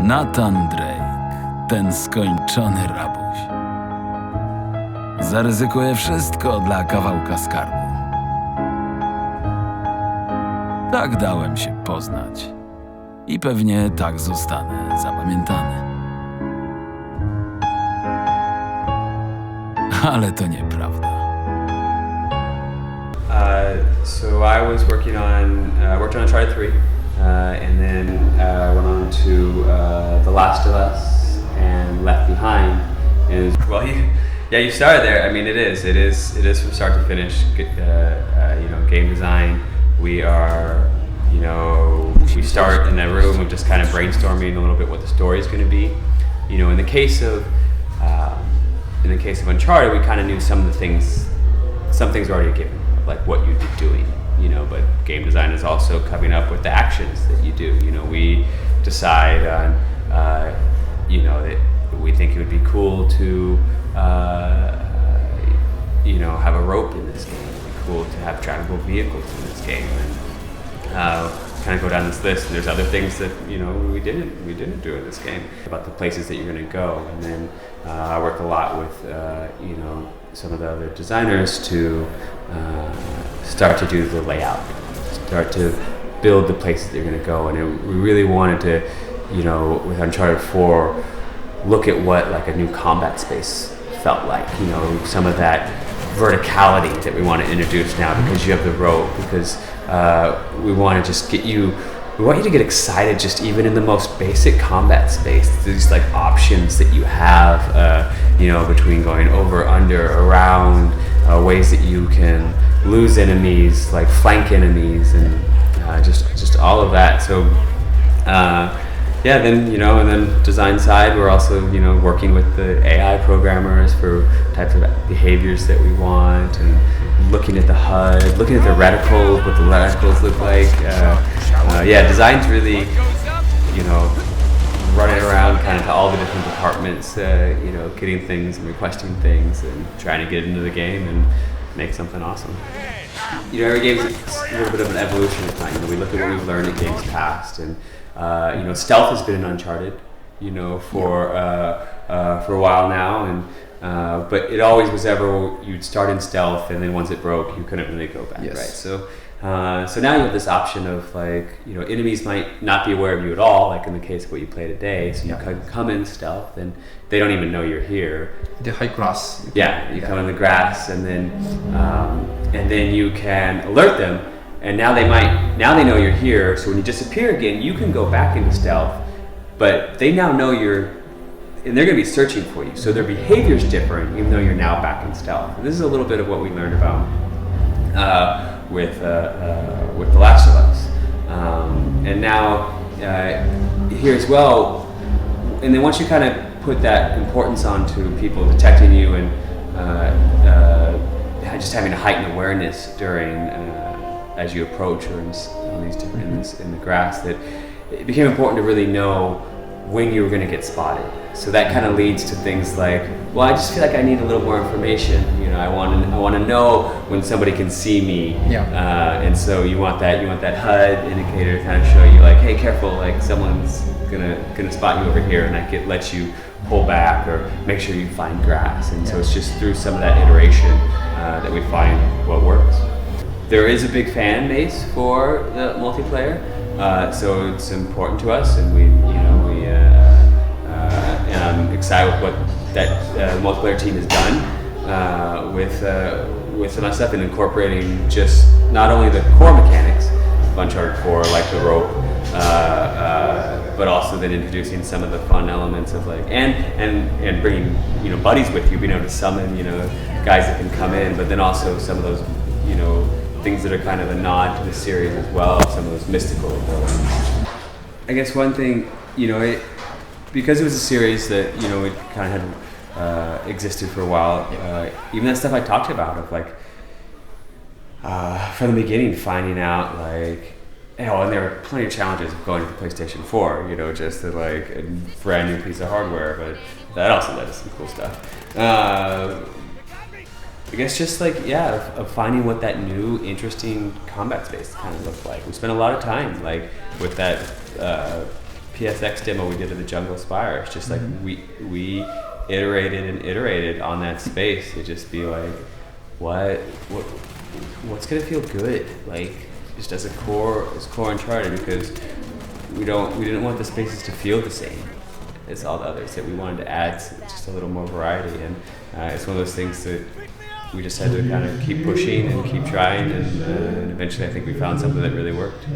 Nathan Drake, ten skończony rabuś. Zaryzykuje wszystko dla kawałka skarbu. Tak dałem się poznać i pewnie tak zostanę zapamiętany. Ale to nieprawda. So I was worked on Uncharted 3, and then went on to The Last of Us and Left Behind. Well, you started there. I mean, it is from start to finish. Game design. We start in a room of just kind of brainstorming a little bit what the story is going to be. In the case of Uncharted, we kind of knew some things were already given, like what you'd be doing, but game design is also coming up with the actions that you do. We decide on, that we think it would be cool to, have a rope in this game. It'd be cool to have trackable vehicles in this game, and kind of go down this list. And there's other things that we didn't do in this game, about the places that you're going to go. And then I worked a lot with some of the other designers to start to do the layout, start to build the places that you're going to go. And we really wanted to, with Uncharted 4, look at what like a new combat space felt like. Some of that verticality that we want to introduce now, because you have the rope, because we want to just we want you to get excited just even in the most basic combat space. These like options that you have, between going over, under, around, ways that you can lose enemies, like flank enemies, and just all of that. So and then design side, we're also working with the AI programmers for types of behaviors that we want, and looking at the HUD, looking at the reticles, what the reticles look like. Design's really, running around kind of to all the different departments, getting things and requesting things and trying to get into the game and make something awesome. Every game's a little bit of an evolution of time. We look at what we've learned in games past, and stealth has been in Uncharted, for a while now, and but it always was ever you'd start in stealth, and then once it broke, you couldn't really go back, right? So now you have this option of enemies might not be aware of you at all, like in the case of what you play today. So you can come in stealth, and they don't even know you're here. The high grass. Yeah, you come in the grass, and then you can alert them. And now they know you're here, so when you disappear again, you can go back into stealth, but they now know and they're going to be searching for you, so their behavior's different, even though you're now back in stealth. And this is a little bit of what we learned about with The Last of Us. And now here as well, and then once you kind of put that importance onto people detecting you and just having a heightened awareness during as you approach, or in the grass, that it became important to really know when you were going to get spotted. So that kind of leads to things like, well, I just feel like I need a little more information. I want to know when somebody can see me. And so you want that HUD indicator to kind of show you, like, hey, careful, like someone's gonna spot you over here, and let you pull back or make sure you find grass. And so it's just through some of that iteration that we find what works. There is a big fan base for the multiplayer, so it's important to us, and and I'm excited with what that multiplayer team has done with some of that stuff, and incorporating just not only the core mechanics of Uncharted 4, like the rope, but also then introducing some of the fun elements of and bringing buddies with you, being able to summon guys that can come in, but then also some of those things that are kind of a nod to the series as well, some of those mystical abilities. I guess one thing, because it was a series that it kind of had existed for a while. Even that stuff I talked about of from the beginning, finding out and there were plenty of challenges of going to the PlayStation 4, just a brand new piece of hardware, but that also led to some cool stuff. I guess just of finding what that new interesting combat space kind of looked like. We spent a lot of time with that PSX demo we did of the Jungle Spire. It's just like we iterated and iterated on that space to just be like, what's gonna feel good, like just as core Uncharted, because we didn't want the spaces to feel the same as all the others. That we wanted to add just a little more variety, and it's one of those things that we just had to kind of keep pushing and keep trying, and eventually I think we found something that really worked.